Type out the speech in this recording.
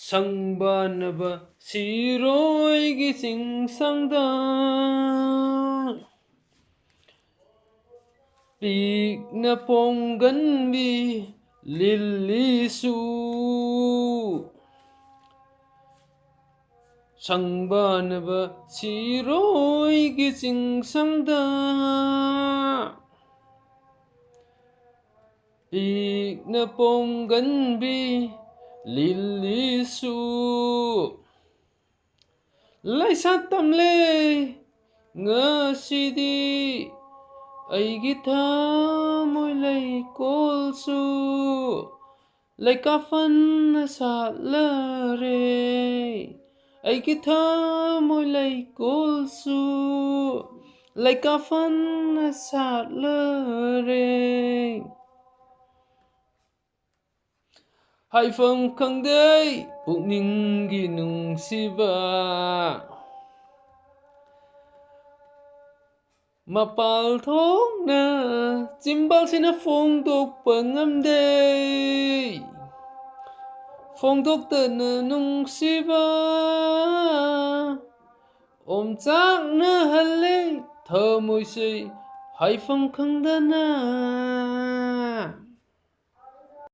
ꯁꯪꯕꯥꯅꯕ ꯁꯤꯔꯣꯏꯒꯤ ꯆꯤꯡꯁꯪꯗ ꯄꯤꯛꯅ ꯄꯣꯡꯒꯟꯕꯤ ꯂꯤꯜꯂꯤꯁꯨ ꯁꯪꯕꯥꯅꯕ ꯁꯤꯔꯣꯏꯒꯤ ꯆꯤꯡꯁꯪꯗ ꯄꯤꯛꯅ ꯄꯣꯡꯒꯟꯕꯤ ꯂꯤꯜꯂꯤꯁꯨ ꯂꯩꯁꯥ ꯇꯝꯂꯦ ꯉꯁꯤꯗꯤ ꯑꯩꯒꯤ ꯊꯃꯣꯏ ꯂꯩꯀꯣꯜꯁꯨ ꯂꯩꯀꯥꯐꯟꯅ ꯁꯥꯠꯂꯔꯦ ꯑꯩꯒꯤ ꯊꯃꯣꯏ ꯂꯩꯀꯣꯜꯁꯨ ꯂꯩꯀꯥꯐꯟꯅ ꯁꯥꯠꯂꯔꯦ ꯍꯥꯏꯐꯝ ꯈꯪꯗꯦ ꯄꯨꯛꯅꯤꯡꯒꯤ ꯅꯨꯡꯁꯤꯕ ꯃꯄꯥꯜ ꯊꯣꯛꯅ ꯆꯤꯝꯕꯥꯜꯁꯤꯅ ꯐꯣꯡꯗꯣꯛꯄ ꯉꯝꯗꯦ ꯐꯣꯡꯗꯣꯛꯇꯅ ꯅꯨꯡꯁꯤꯕ ꯑꯣꯝꯆꯥꯛꯅꯍꯜꯂꯦ ꯊꯃꯣꯏꯁꯦ ꯍꯥꯏꯐꯝ ꯈꯪꯗꯅ